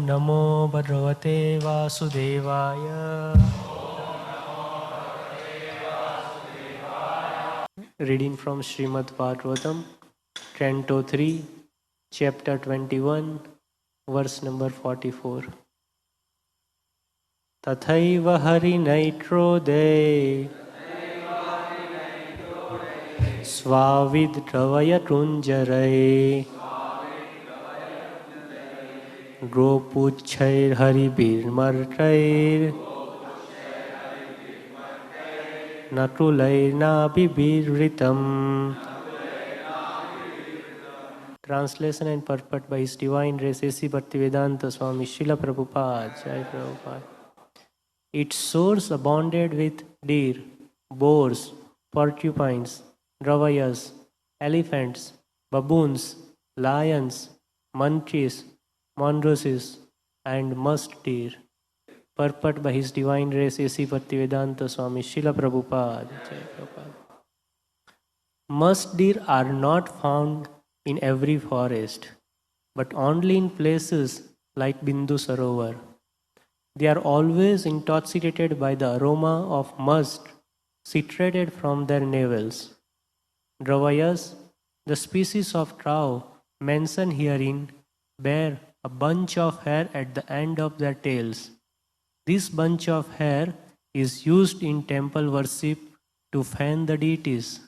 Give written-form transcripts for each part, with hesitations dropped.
Namo Bhagavate Vasudevaya. Reading from Srimad-bhagavatam, Canto 3, Chapter 21, Verse number 44. Tathaiva harinaitrodhe svavidravaya tunjarai Gropuchair haribir martair Natulair nabibirritam. Translation and purport by His Divine Grace A.C. Bhaktivedanta Swami Srila Prabhupada. Jai Prabhupada. Its source abounded with deer, boars, porcupines, dravayas, elephants, baboons, lions, monkeys, mongooses, and musk deer. Purport by His Divine Grace A.C. Bhaktivedanta Swami Srila Prabhupada. Jai Prabhupada. Musk deer are not found in every forest, but only in places like Bindu Sarovar. They are always intoxicated by the aroma of musk secreted from their navels. Dravayas, the species of cow mentioned herein, bear a bunch of hair at the end of their tails. This bunch of hair is used in temple worship to fan the deities.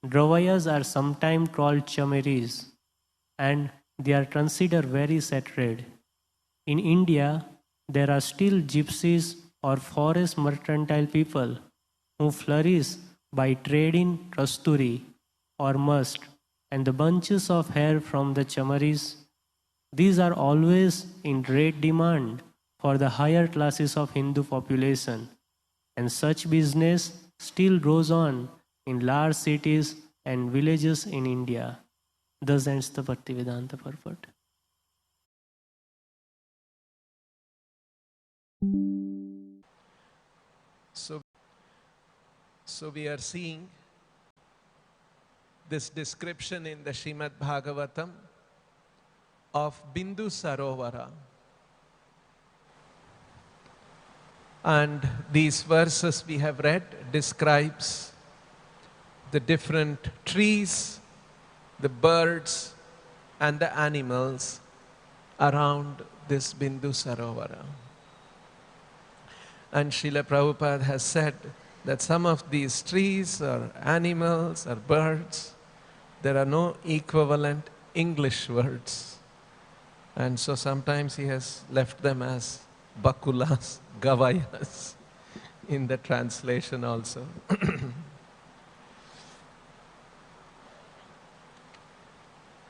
Dravayas are sometimes called chamaris, and they are considered very sacred. In India, there are still gypsies or forest mercantile people who flourish by trading kasturi or musk and the bunches of hair from the chamaris. These are always in great demand for the higher classes of Hindu population, and such business still goes on in large cities and villages in India. Thus ends the Bhaktivedanta purport. So we are seeing this description in the Srimad-bhagavatam of Bindu Sarovara. And these verses we have read describes the different trees, the birds and the animals around this Bindu Sarovara. And Srila Prabhupada has said that some of these trees or animals or birds, there are no equivalent English words. And so sometimes he has left them as bakulas, gavayas in the translation also.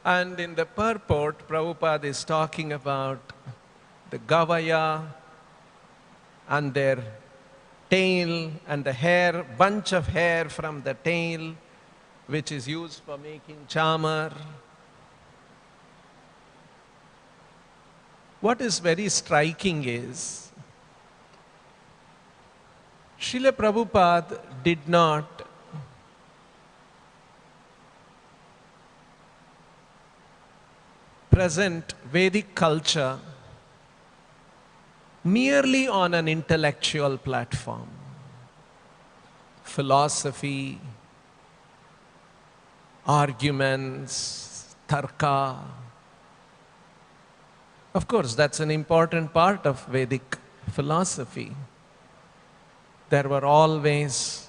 And in the purport, Prabhupada is talking about the gavaya and their tail and the hair, bunch of hair from the tail, which is used for making chamar. What is very striking is, Srila Prabhupada did not present Vedic culture merely on an intellectual platform. Philosophy, arguments, tarka. Of course, that's an important part of Vedic philosophy. There were always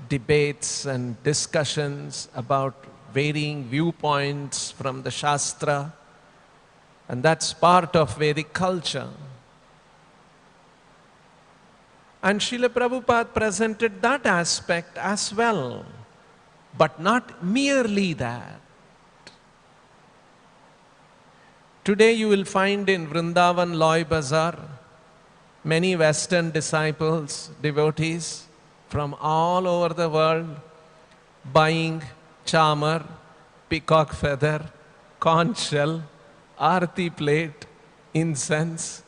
debates and discussions about varying viewpoints from the Shastra, and that's part of Vedic culture. And Srila Prabhupada presented that aspect as well, but not merely that. Today you will find in Vrindavan Loy Bazaar many Western disciples, devotees from all over the world buying chamar, peacock feather, conch shell, arati plate, incense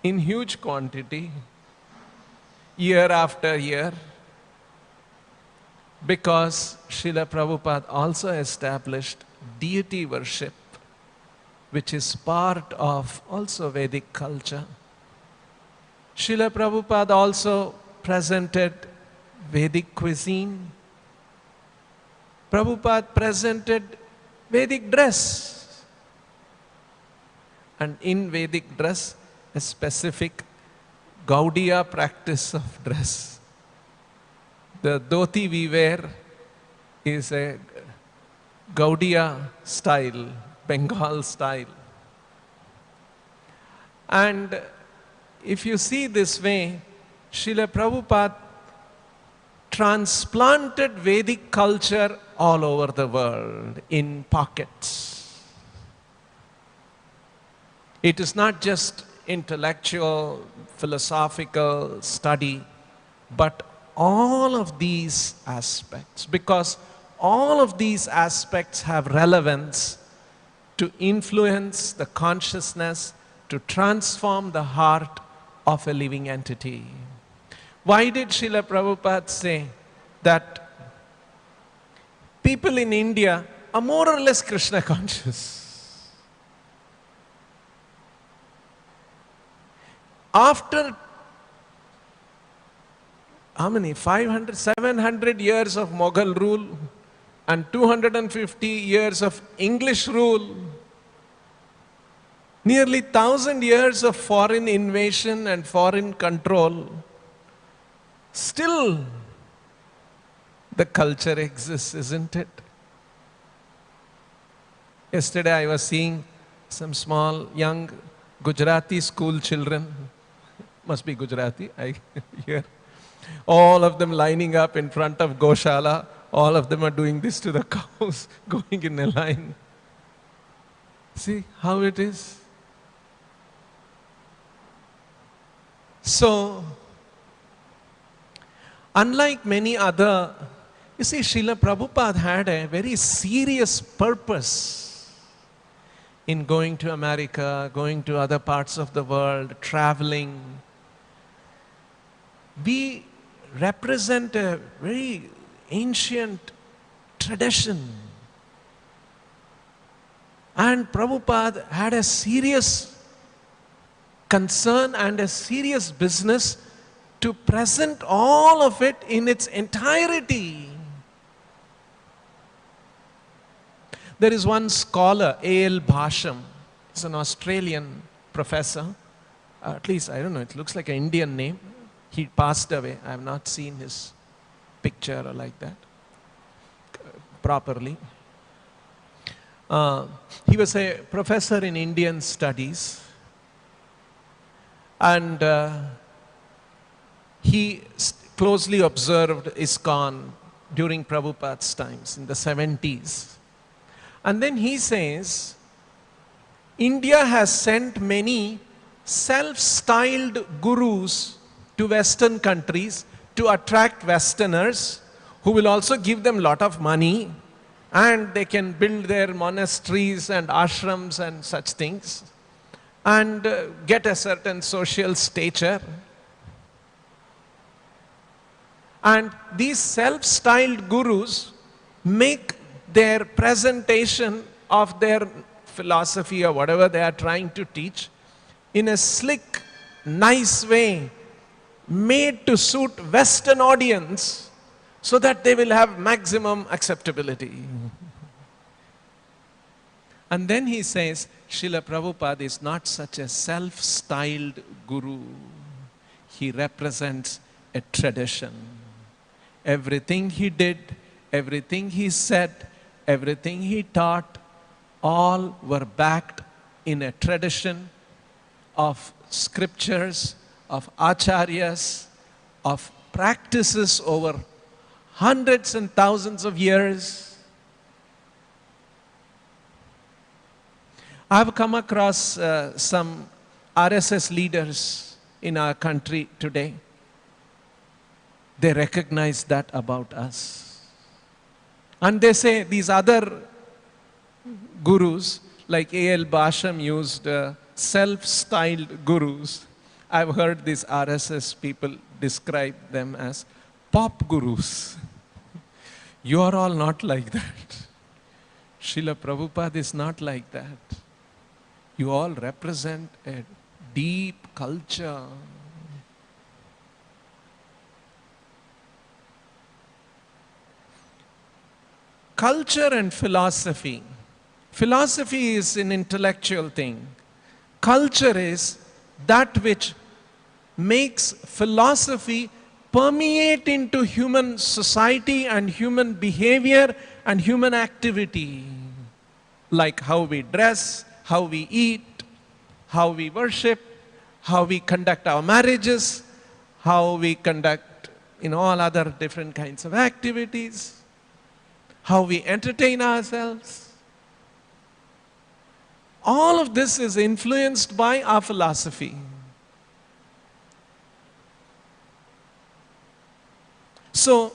in huge quantity, year after year, because Srila Prabhupada also established deity worship which is part of also Vedic culture. Srila Prabhupada also presented Vedic cuisine. Prabhupada presented Vedic dress. And in Vedic dress, a specific Gaudiya practice of dress. The dhoti we wear is a Gaudiya style, Bengal style. And if you see this way, Srila Prabhupada transplanted Vedic culture all over the world in pockets. It is not just intellectual, philosophical study, but all of these aspects, because all of these aspects have relevance to influence the consciousness, to transform the heart of a living entity. Why did Srila Prabhupada say that people in India are more or less Krishna conscious? After how many? 500, 700 years of Mughal rule and 250 years of English rule, nearly 1,000 years of foreign invasion and foreign control, still the culture exists, isn't it? Yesterday I was seeing some small young Gujarati school children, must be Gujarati, I hear, all of them lining up in front of Goshala, all of them are doing this to the cows, going in a line. See how it is? So, unlike many other, you see, Srila Prabhupada had a very serious purpose in going to America, going to other parts of the world, traveling. We represent a very ancient tradition. And Prabhupada had a serious concern and a serious business to present all of it in its entirety. There is one scholar, A.L. Bhasham, he's an Australian professor, at least, I don't know, it looks like an Indian name. He passed away. I have not seen his picture or like that properly. He was a professor in Indian studies, and he closely observed ISKCON during Prabhupada's times in the 70s. And then he says, India has sent many self-styled gurus to Western countries to attract Westerners who will also give them a lot of money, and they can build their monasteries and ashrams and such things and get a certain social stature. And these self-styled gurus make their presentation of their philosophy or whatever they are trying to teach in a slick, nice way, made to suit Western audience so that they will have maximum acceptability. And then he says, Srila Prabhupada is not such a self-styled guru. He represents a tradition. Everything he did, everything he said, everything he taught, all were backed in a tradition of scriptures, of acharyas, of practices over hundreds and thousands of years. I have come across some RSS leaders in our country today. They recognize that about us. And they say these other gurus, like A.L. Bhasham used self-styled gurus. I've heard these RSS people describe them as pop gurus. You are all not like that. Srila Prabhupada is not like that. You all represent a deep culture. Culture and philosophy. Philosophy is an intellectual thing. Culture is that which makes philosophy permeate into human society and human behavior and human activity. Like how we dress, how we eat, how we worship, how we conduct our marriages, how we conduct all other different kinds of activities, how we entertain ourselves. All of this is influenced by our philosophy. So,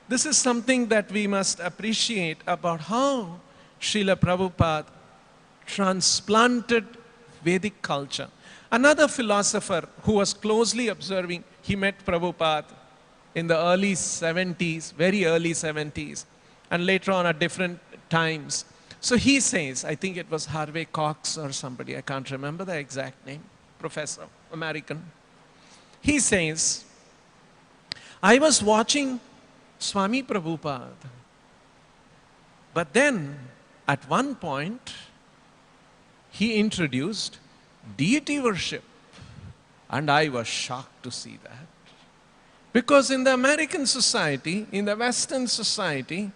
this is something that we must appreciate about how Srila Prabhupada transplanted Vedic culture. Another philosopher who was closely observing, he met Prabhupada in the early 70s, very early 70s, and later on at different times. So he says, I think it was Harvey Cox or somebody, I can't remember the exact name, professor, American. He says, I was watching Swami Prabhupada, but then at one point, he introduced deity worship. And I was shocked to see that. Because in the American society, in the Western society,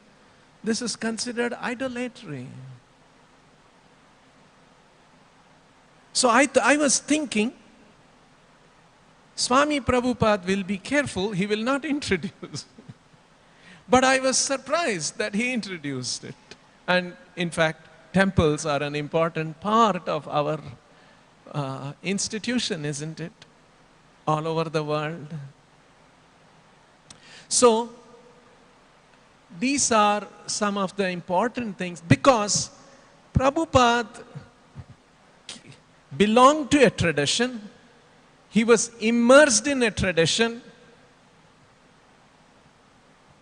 this is considered idolatry. So I was thinking, Swami Prabhupada will be careful, he will not introduce. But I was surprised that he introduced it. And in fact, temples are an important part of our institution, isn't it? All over the world. So, these are some of the important things because Prabhupada belonged to a tradition. He was immersed in a tradition.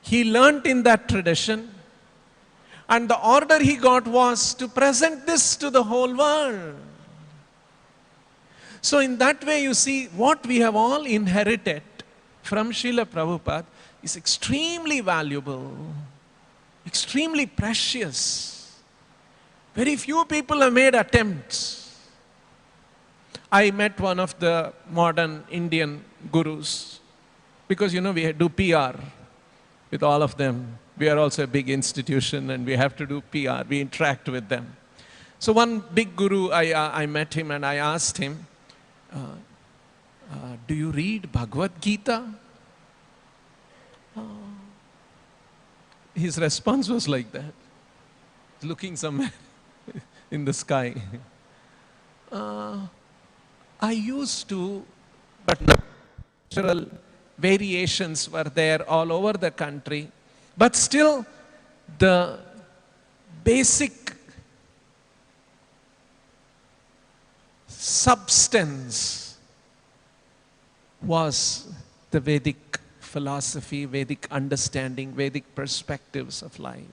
He learnt in that tradition. And the order he got was to present this to the whole world. So in that way, you see, what we have all inherited from Srila Prabhupada is extremely valuable, extremely precious. Very few people have made attempts. I met one of the modern Indian gurus because, we do PR with all of them. We are also a big institution and we have to do PR. We interact with them. So one big guru, I met him and I asked him, do you read Bhagavad Gita? His response was like that, looking somewhere in the sky. I used to, but natural variations were there all over the country. But still, the basic substance was the Vedic philosophy, Vedic understanding, Vedic perspectives of life.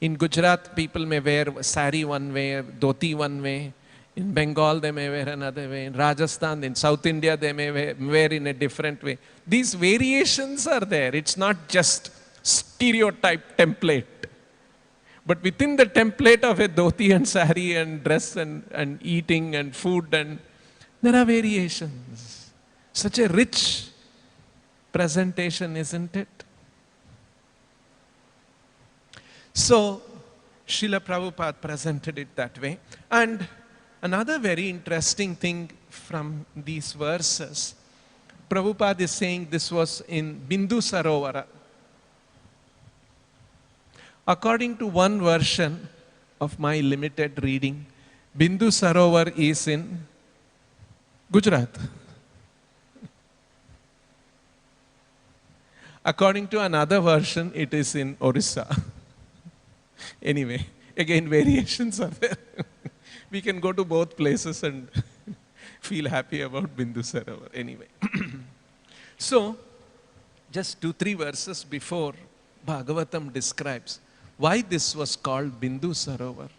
In Gujarat, people may wear sari one way, dhoti one way. In Bengal, they may wear another way. In Rajasthan, in South India, they may wear in a different way. These variations are there. It's not just stereotype template. But within the template of a dhoti and sari and dress and eating and food, and there are variations. Such a rich presentation, isn't it? So, Srila Prabhupada presented it that way. And another very interesting thing from these verses, Prabhupada is saying this was in Bindu Sarovara. According to one version of my limited reading, Bindu Sarovar is in Gujarat. According to another version, it is in Orissa. Anyway, again, variations are there. We can go to both places and feel happy about Bindu Sarovar. Anyway. So, just 2-3 verses before, Bhagavatam describes why this was called Bindu Sarovar.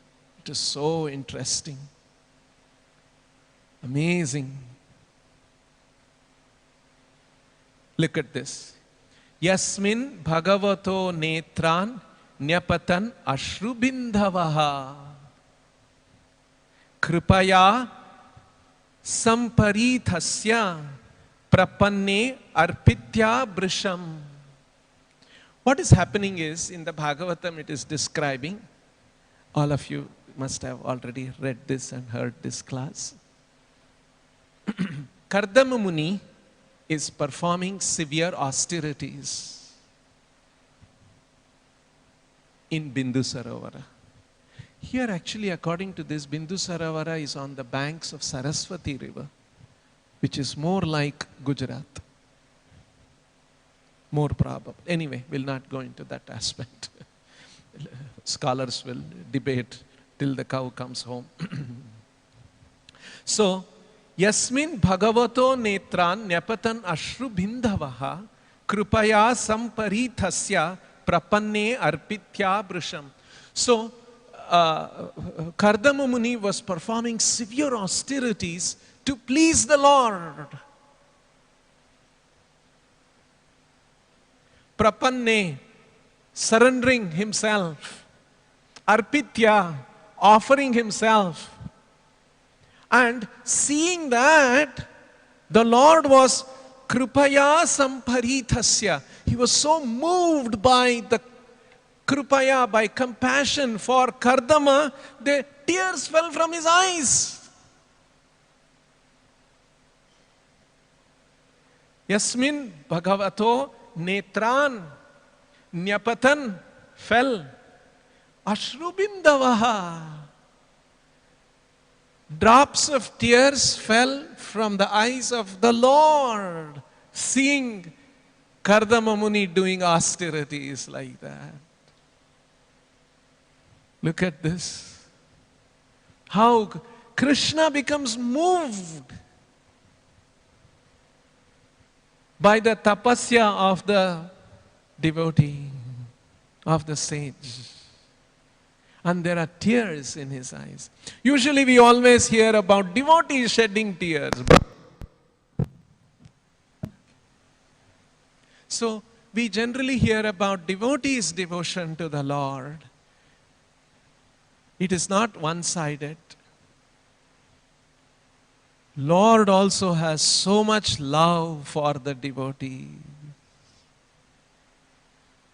It is so interesting. Amazing. Look at this. Yasmin bhagavato netran nyapatan ashrubindhavaha kripaya samparithasya prapanne arpitya brisham. What is happening is, in the Bhagavatam it is describing, all of you must have already read this and heard this class. Kardama Muni is performing severe austerities in Bindu Sarovara. Here actually, according to this, Bindu Sarovara is on the banks of Saraswati river, which is more like Gujarat. More probable. Anyway, we'll not go into that aspect. Scholars will debate till the cow comes home. So, Yasmin bhagavato netran nyapatan ashrubindhavaha kripaya samparithasya prapanne arpitya brisham. So, Kardama Muni was performing severe austerities to please the Lord. Prapanne, surrendering himself. Arpitya, offering himself. And seeing that the Lord was kripaya samparithasya, he was so moved by the kripaya, by compassion for Kardama, the tears fell from his eyes. Yasmin bhagavato netran nyapatan fell ashrubindavaha. Drops of tears fell from the eyes of the Lord, seeing Kardama Muni doing austerities like that. Look at this. How Krishna becomes moved by the tapasya of the devotee, of the sage. And there are tears in his eyes. Usually we always hear about devotees shedding tears. So we generally hear about devotees' devotion to the Lord. It is not one-sided. Lord also has so much love for the devotee.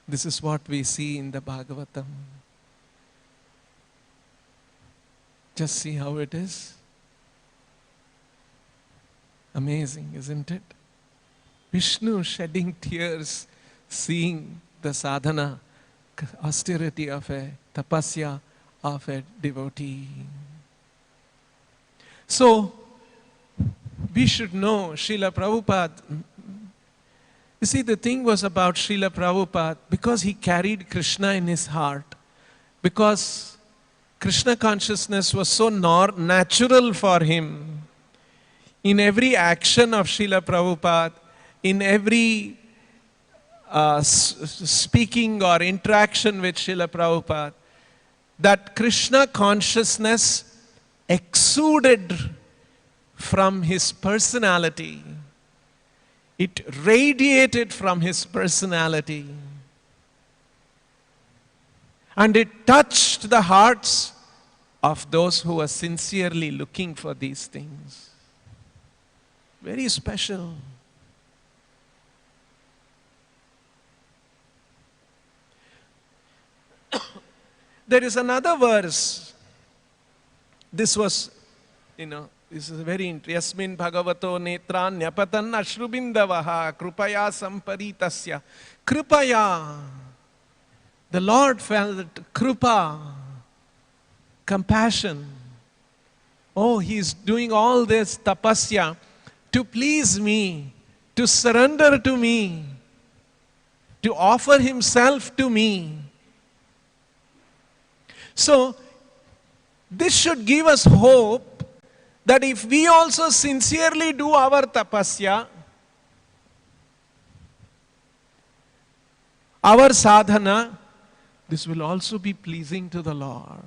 This is what we see in the Bhagavatam. Just see how it is. Amazing, isn't it? Vishnu shedding tears, seeing the sadhana, austerity of a tapasya of a devotee. So, we should know Srila Prabhupada. You see, the thing was about Srila Prabhupada, because he carried Krishna in his heart, because Krishna consciousness was so natural for him. In every action of Srila Prabhupada, in every speaking or interaction with Srila Prabhupada, that Krishna consciousness exuded from his personality. It radiated from his personality. And it touched the hearts of those who were sincerely looking for these things. Very special. There is another verse. This was, this is very interesting. Yasmin bhagavato netran nyapatan ashrubindavaha kripaya samparitasya. Kripaya. The Lord felt kripa, compassion. Oh, he is doing all this tapasya to please me, to surrender to me, to offer himself to me. So, this should give us hope that if we also sincerely do our tapasya, our sadhana, this will also be pleasing to the Lord.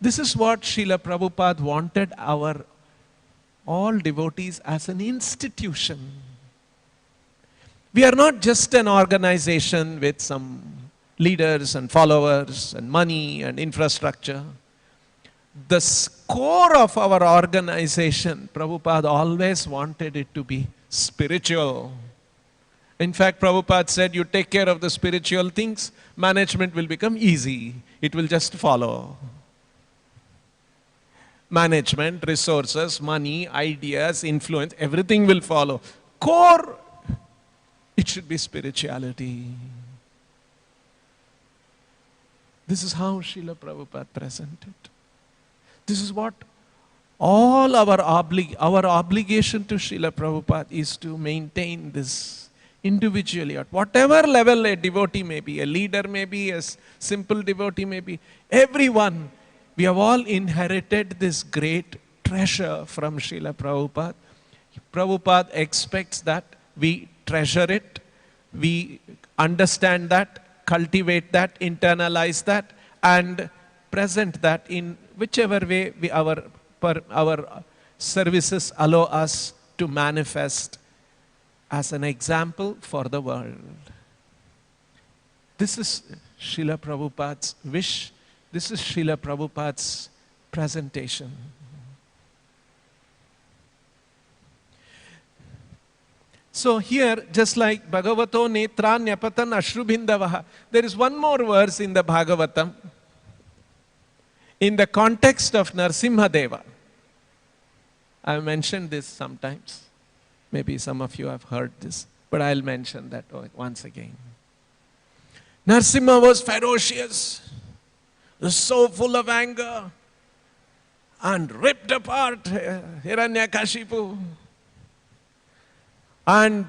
This is what Srila Prabhupada wanted our all devotees as an institution. We are not just an organization with some leaders and followers and money and infrastructure. The core of our organization, Prabhupada always wanted it to be spiritual. In fact, Prabhupada said, you take care of the spiritual things, management will become easy. It will just follow. Management, resources, money, ideas, influence, everything will follow. Core, it should be spirituality. This is how Srila Prabhupada presented. This is what all our obligation to Srila Prabhupada is to maintain this individually. At whatever level a devotee may be, a leader may be, a simple devotee may be, everyone, we have all inherited this great treasure from Srila Prabhupada. Prabhupada expects that we treasure it, we understand that, cultivate that, internalize that, and present that in whichever way our services allow us to manifest as an example for the world. This is Srila Prabhupada's wish. This is Srila Prabhupada's presentation. So here, just like Bhagavato Netra Nyapatan Ashrubhindavaha, there is one more verse in the Bhagavatam in the context of Narasimha Deva. I have mentioned this sometimes. Maybe some of you have heard this, but I'll mention that once again. Narasimha was ferocious, was so full of anger, and ripped apart Hiranyakashipu. And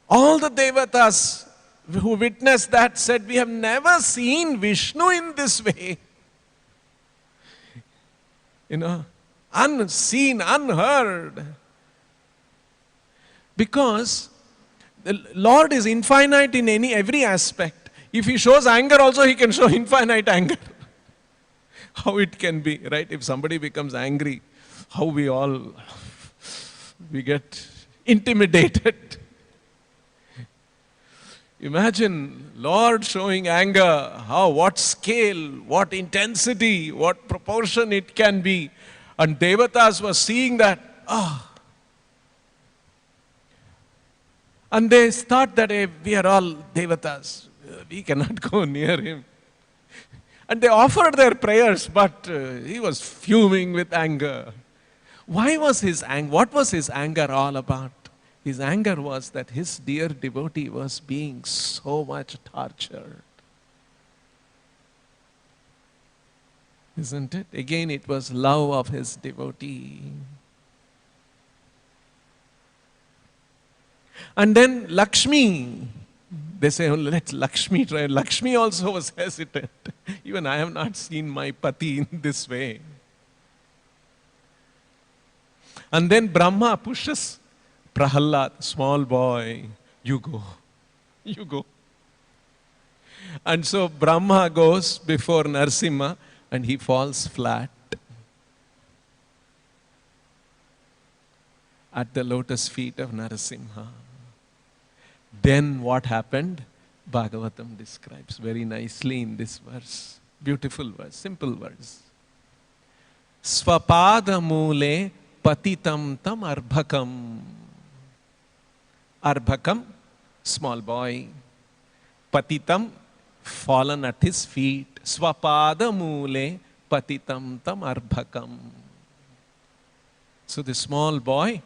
all the devatas who witnessed that said, we have never seen Vishnu in this way. Unseen, unheard. Because the Lord is infinite in every aspect. If He shows anger also, He can show infinite anger. How it can be, right? If somebody becomes angry, how we get intimidated. Imagine Lord showing anger, what scale, what intensity, what proportion it can be. And devatas were seeing that. And they thought that we are all devatas. We cannot go near Him. And they offered their prayers, but He was fuming with anger. Why was His anger? What was His anger all about? His anger was that His dear devotee was being so much tortured. Isn't it? Again, it was love of His devotee. And then Lakshmi, they say, let Lakshmi try. Lakshmi also was hesitant. Even I have not seen my pati in this way. And then Brahma pushes Prahalad, small boy, you go. You go. And so Brahma goes before Narasimha and he falls flat at the lotus feet of Narasimha. Then what happened? Bhagavatam describes very nicely in this verse. Beautiful verse, simple verse. Swapada mule patitam tam arbhakam. Arbhakam, small boy. Patitam, fallen at his feet. Swapada mule patitam tam arbhakam. So the small boy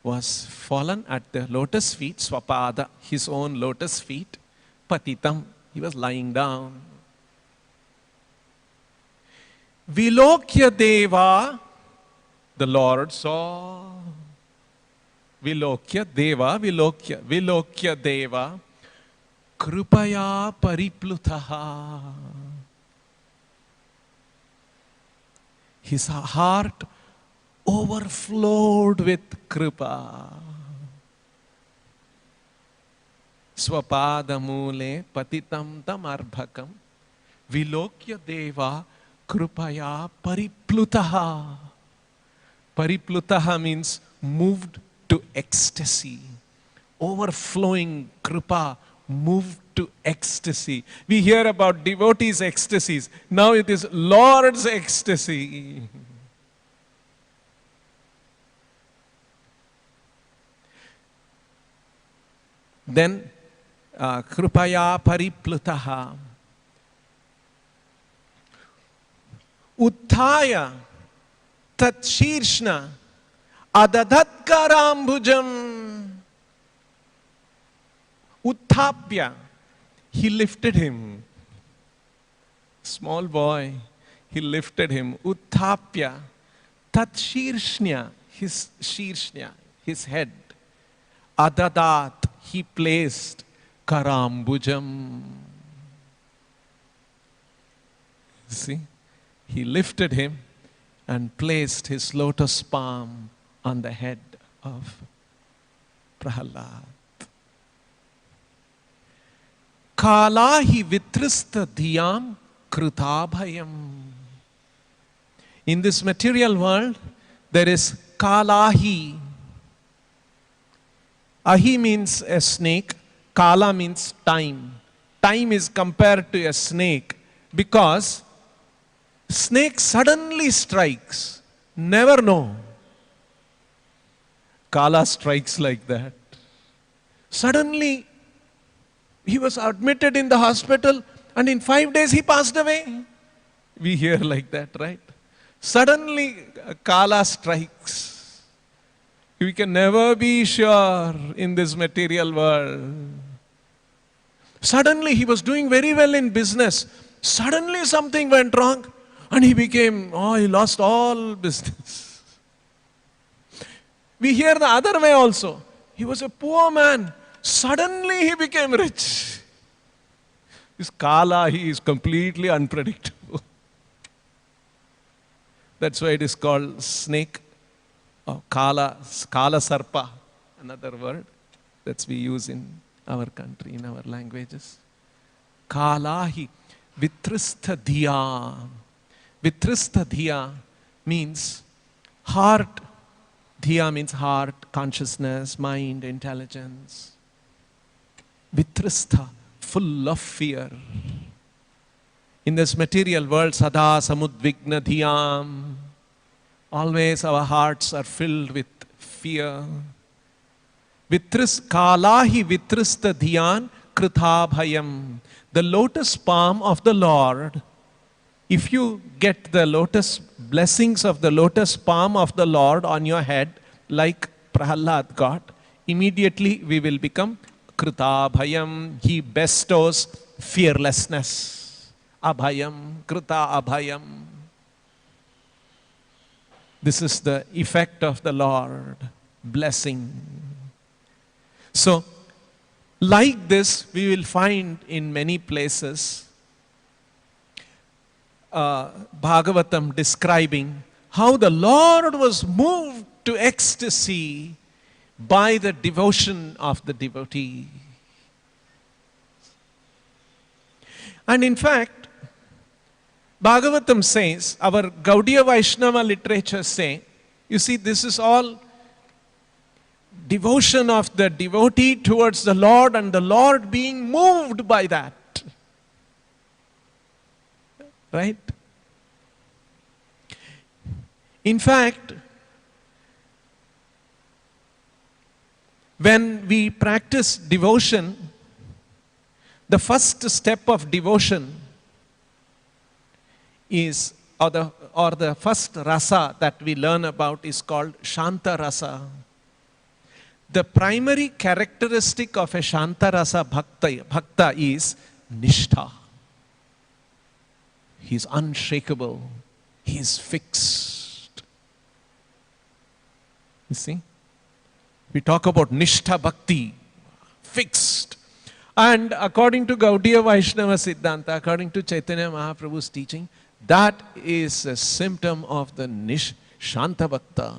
was fallen at the lotus feet, Swapada, his own lotus feet. Patitam, he was lying down. Vilokya Deva, the Lord saw. Vilokya Deva, Vilokya Deva, Krupaya Pariplutaha. His heart overflowed with kripa. Swapada mule patitam tam arbhakam. Vilokya Deva krupaya pariplutaha. Pariplutaha means moved to ecstasy. Overflowing kripa, moved to ecstasy. We hear about devotees' ecstasies. Now it is Lord's ecstasy. Then, krupaya pariplutaha. Utthaya tat shirshna adadat karambhujam. Utthapya, he lifted him. Small boy, he lifted him. Utthapya tat shirshnya, his shirshnya, his head. Adadat, he placed karambhujam. See, he lifted him and placed his lotus palm on the head of Prahalad. Kalahi vitrista dhyam krutabhayam. In this material world, there is kalahi. Ahi means a snake, kala means time. Time is compared to a snake because snake suddenly strikes, never know. Kala strikes like that. Suddenly, he was admitted in the hospital and in 5 days he passed away. We hear like that, right? Suddenly, Kala strikes. We can never be sure in this material world. Suddenly, he was doing very well in business. Suddenly, something went wrong and he lost all business. We hear the other way also. He was a poor man. Suddenly he became rich. This Kala, he is completely unpredictable. That's why it is called snake or Kala Sarpa, another word that we use in our country, in our languages. Kalahi vitristha dhiya. Vitristha dhiya means heart. Dhiya means heart, consciousness, mind, intelligence. Vitristha, full of fear. In this material world, sada samudvigna dhiyam. Always our hearts are filled with fear. Kalahi vitrista dhyan krithabhayam. The lotus palm of the Lord. If you get the lotus blessings of the lotus palm of the Lord on your head, like Prahalad got, immediately we will become Kritabhayam. He bestows fearlessness. Abhayam, Krita Abhayam. This is the effect of the Lord. Blessing. So, like this, we will find in many places Bhagavatam describing how the Lord was moved to ecstasy by the devotion of the devotee. And in fact, Bhagavatam says, our Gaudiya Vaishnava literature say, you see, this is all devotion of the devotee towards the Lord and the Lord being moved by that. Right? In fact, when we practice devotion, the first step of devotion is, or the first rasa that we learn about is called Shanta rasa. The primary characteristic of a Shanta rasa bhakta is nishtha. He is unshakable. He is fixed. You see? We talk about nishtha bhakti, fixed. And according to Gaudiya Vaishnava Siddhanta, according to Chaitanya Mahaprabhu's teaching, that is a symptom of the Shanta Bhakta.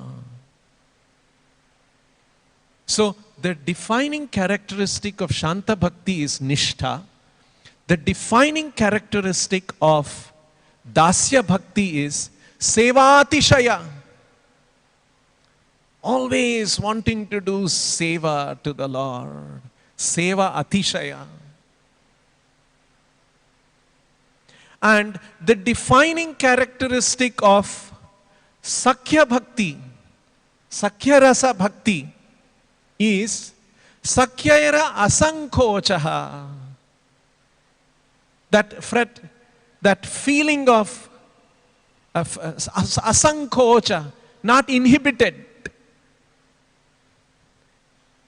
So, the defining characteristic of Shanta Bhakti is Nishtha. The defining characteristic of Dasya bhakti is sevatishaya. Always wanting to do seva to the Lord. Seva atishaya. And the defining characteristic of Sakhya bhakti, Sakhya rasa bhakti, is Sakhyara asankochaha. That feeling of asankocha, not inhibited.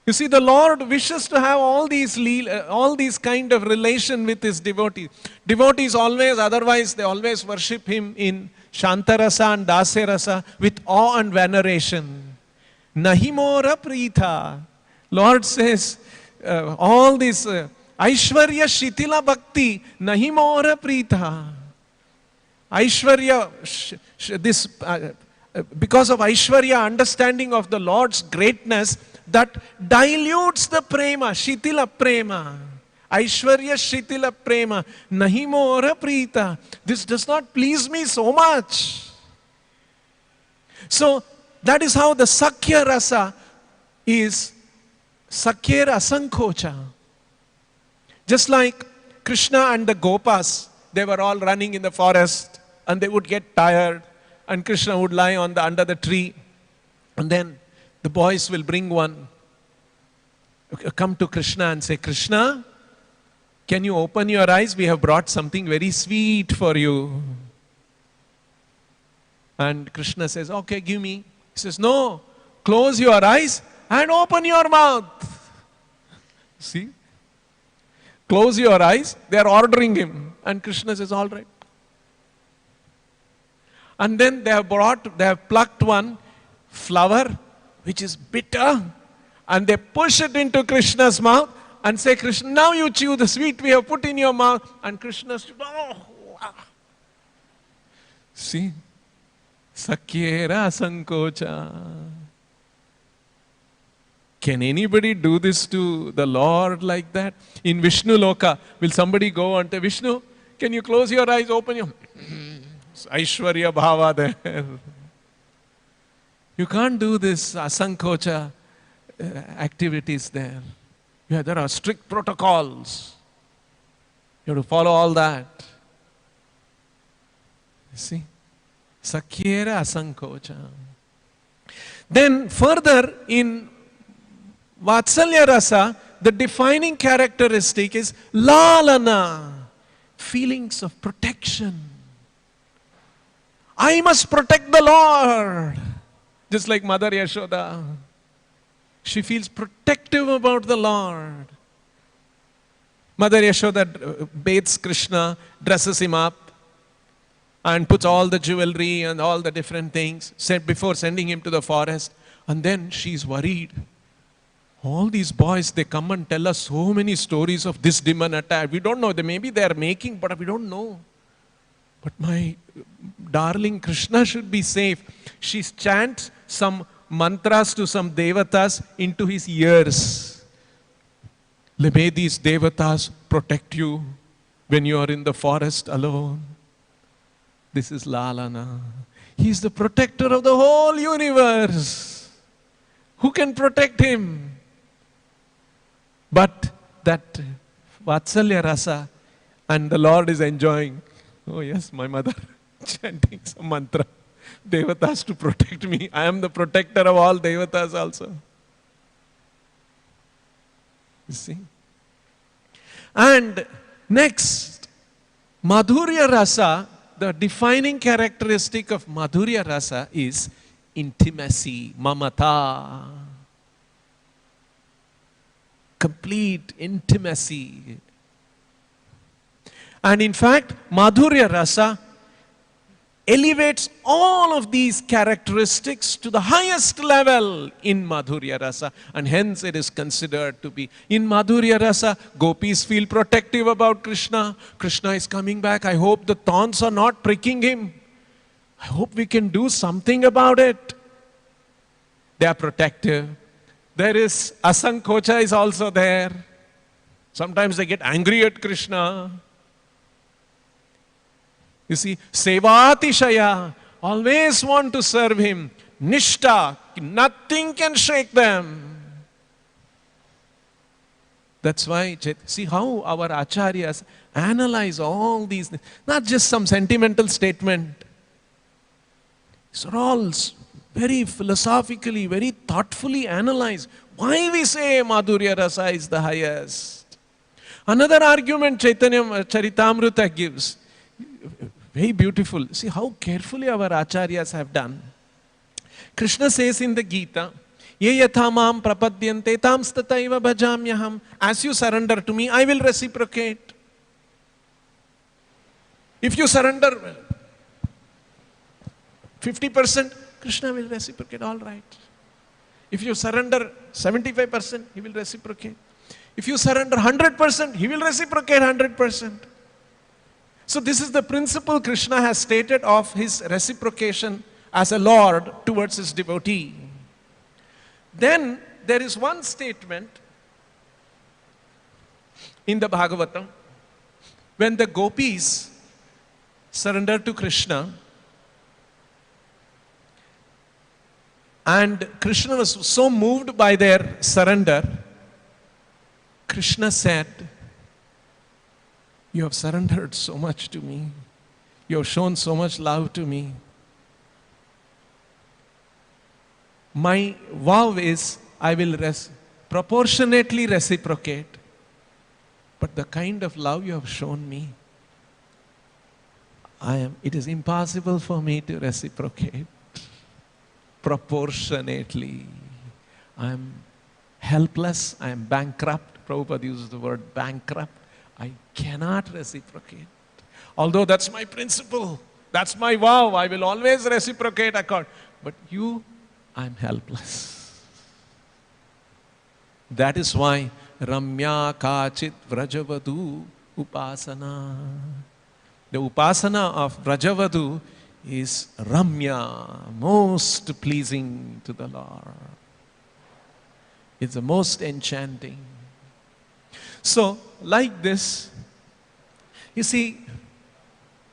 You see, the Lord wishes to have all these kind of relation with His devotees. Devotees always, otherwise they always worship Him in Shantarasa and Dasarasa with awe and veneration. Nahimora Prita. Lord says, all this Aishwarya Shitila Bhakti, Nahimora Prita. Aishwarya, because of Aishwarya, understanding of the Lord's greatness, that dilutes the prema, Shitila prema. Aishwarya Shitila prema, Nahimora Prita. This does not please me so much. So that is how the Sakhya rasa is Sakhya asankocha. Just like Krishna and the Gopas, they were all running in the forest and they would get tired and Krishna would lie under the tree, and then the boys will bring one, come to Krishna and say, Krishna, can you open your eyes? We have brought something very sweet for you. And Krishna says, okay, give me. He says, no, close your eyes and open your mouth. See? Close your eyes. They are ordering him. And Krishna says, all right. And then they have plucked one flower which is bitter, and they push it into Krishna's mouth and say, Krishna, now you chew the sweet we have put in your mouth. And Krishna says, oh, wow. See? Sakyera sankocha. Can anybody do this to the Lord like that? In Vishnu Loka, will somebody go and say, Vishnu, can you close your eyes, open your... Aishwarya bhava there. You can't do this asankocha activities there. Yeah, there are strict protocols. You have to follow all that. You see? Sakyera asankocha. Then further in Vatsalya rasa, the defining characteristic is lalana, feelings of protection. I must protect the Lord. Just like Mother Yashoda. She feels protective about the Lord. Mother Yashoda bathes Krishna, dresses him up, and puts all the jewelry and all the different things before sending him to the forest. And then she's worried. All these boys, they come and tell us so many stories of this demon attack. We don't know. Maybe they are making, but we don't know. But my darling Krishna should be safe. She chants some mantras to some devatas into his ears. May these devatas protect you when you are in the forest alone. This is Lalana. He is the protector of the whole universe. Who can protect him? But that Vatsalya rasa, and the Lord is enjoying. Oh yes, my mother chanting some mantra. Devatas to protect me. I am the protector of all devatas also. You see? And next, Madhurya rasa, the defining characteristic of Madhurya rasa is intimacy, mamata. Complete intimacy. And in fact, Madhurya rasa elevates all of these characteristics to the highest level in Madhurya rasa, and hence it is considered to be. In Madhurya rasa, gopis feel protective about Krishna. Krishna is coming back. I hope the thorns are not pricking him. I hope we can do something about it. They are protective. There is asankocha is also there. Sometimes they get angry at Krishna. You see, Sevatishaya, always want to serve him. Nishta, nothing can shake them. That's why, see how our acharyas analyze all these things. Not just some sentimental statement. These are all very philosophically, very thoughtfully analyzed. Why we say Madhurya Rasa is the highest. Another argument Chaitanya Charitamrita gives, very beautiful. See how carefully our acharyas have done. Krishna says in the Gita, Ye yatha mam prapadyante tam stataiva bhajamyaham. As you surrender to me, I will reciprocate. If you surrender 50%, Krishna will reciprocate, all right. If you surrender 75%, he will reciprocate. If you surrender 100%, he will reciprocate 100%. So this is the principle Krishna has stated of his reciprocation as a Lord towards his devotee. Then there is one statement in the Bhagavatam when the gopis surrendered to Krishna and Krishna was so moved by their surrender, Krishna said, you have surrendered so much to me. You have shown so much love to me. My vow is I will proportionately reciprocate. But the kind of love you have shown me, it is impossible for me to reciprocate proportionately. I am helpless, I am bankrupt. Prabhupada uses the word bankrupt. I cannot reciprocate. Although that's my principle, that's my vow, I will always reciprocate accord. But you, I am helpless. That is why Ramya Kachit Vrajavadu Upasana. The Upasana of Vrajavadu is Ramya, most pleasing to the Lord. It's the most enchanting. So, like this, you see,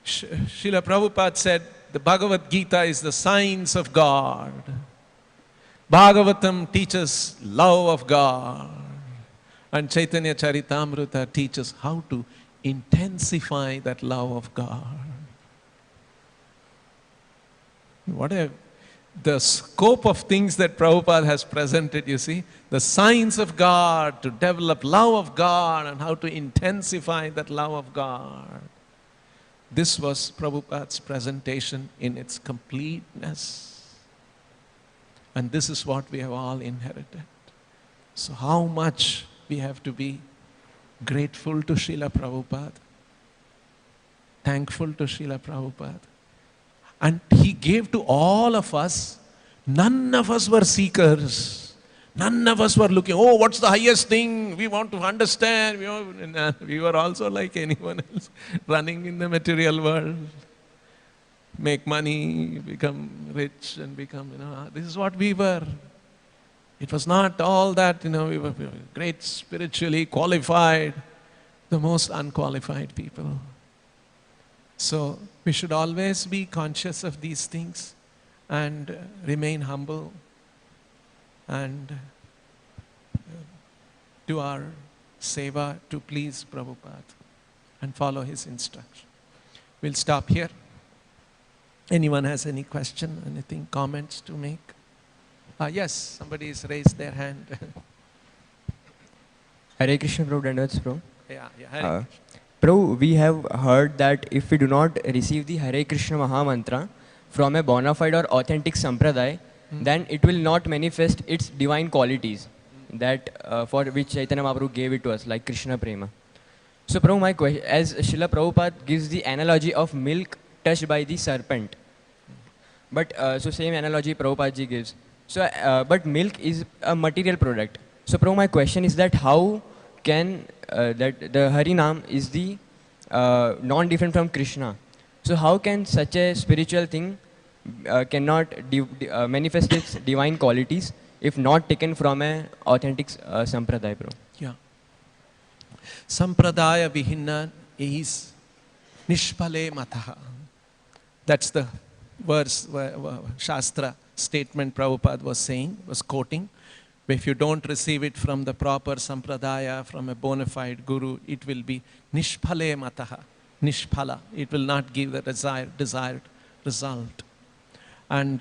Srila Prabhupada said, the Bhagavad Gita is the science of God. Bhagavatam teaches love of God. And Chaitanya Charitamrita teaches how to intensify that love of God. The scope of things that Prabhupada has presented, you see, the science of God, to develop love of God and how to intensify that love of God. This was Prabhupada's presentation in its completeness. And this is what we have all inherited. So how much we have to be grateful to Srila Prabhupada, thankful to Srila Prabhupada. And he gave to all of us. None of us were seekers. None of us were looking, oh, what's the highest thing? We want to understand. We were also like anyone else, running in the material world. Make money, become rich and become, this is what we were. It was not all that, we were great spiritually qualified, the most unqualified people. So we should always be conscious of these things and remain humble and do our seva to please Prabhupada and follow his instruction. We'll stop here. Anyone has any question, anything, comments to make? Yes, somebody has raised their hand. Hare Krishna, Prabhu, Dandavats, Prabhu. Yeah, Hare Krishna. Prabhu, we have heard that if we do not receive the Hare Krishna Maha Mantra from a bona fide or authentic sampradaya, then it will not manifest its divine qualities that for which Chaitanya Mahaprabhu gave it to us, like Krishna Prema. So Prabhu, my question, as Srila Prabhupada gives the analogy of milk touched by the serpent, but so same analogy Prabhupada ji gives. So, but milk is a material product. So Prabhu, my question is that how can that the Harinam is the non-different from Krishna. So how can such a spiritual thing cannot manifest its divine qualities if not taken from a authentic sampradaya, bro? Yeah. Sampradaya vihinna is nishpale mataha. That's the verse, Shastra statement Prabhupada was quoting. If you don't receive it from the proper sampradaya, from a bona fide guru, it will be nishphale mataha, nishphala. It will not give the desired result. And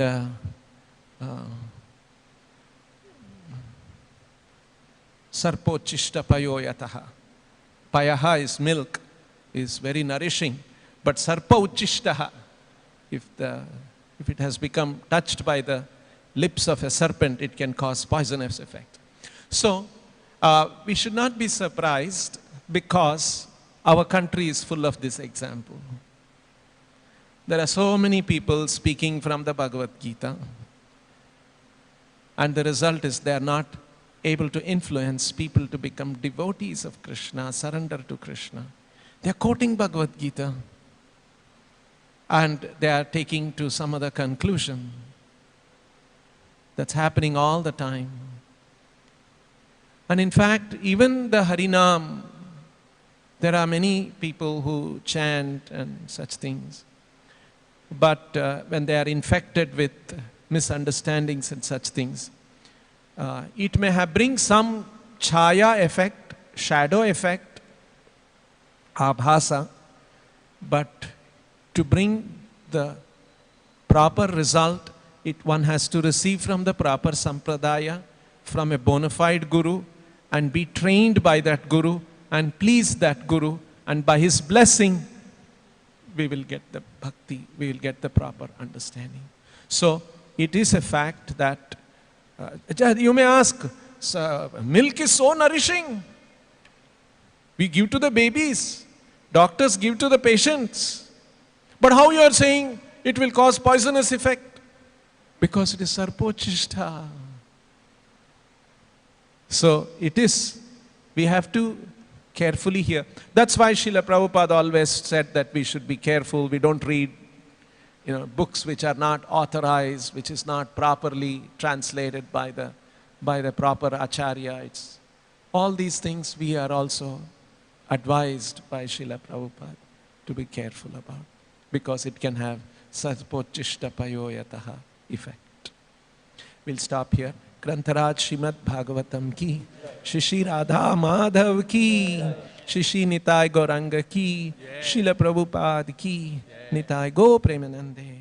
sarpochishta payoyataha. Payaha is milk, is very nourishing. But sarpa uchishtaha, if it has become touched by the lips of a serpent, it can cause poisonous effect. So we should not be surprised, because our country is full of this example. There are so many people speaking from the Bhagavad Gita, and the result is they are not able to influence people to become devotees of Krishna, surrender to Krishna. They are quoting Bhagavad Gita, and they are taking to some other conclusion. That's happening all the time. And in fact, even the Harinam, there are many people who chant and such things. But when they are infected with misunderstandings and such things, it may bring some chaya effect, shadow effect, abhasa, but to bring the proper result, one has to receive from the proper sampradaya, from a bona fide guru, and be trained by that guru, and please that guru, and by his blessing, we will get the bhakti, we will get the proper understanding. So, it is a fact that, you may ask, milk is so nourishing. We give to the babies, doctors give to the patients. But how you are saying it will cause poisonous effect? Because it is sarpochishta. So it is, we have to carefully hear. That's why Srila Prabhupada always said that we should be careful. We don't read books which are not authorized, which is not properly translated by the proper acharya. All these things we are also advised by Srila Prabhupada to be careful about, because it can have sarpochishta payoyataha effect. We'll stop here. Grantaraj Srimad-bhagavatam ki, Shishi Radha Madhav ki, Shishi Nitai Gauranga ki, Srila Prabhupada ki, Nitai Go Premanande.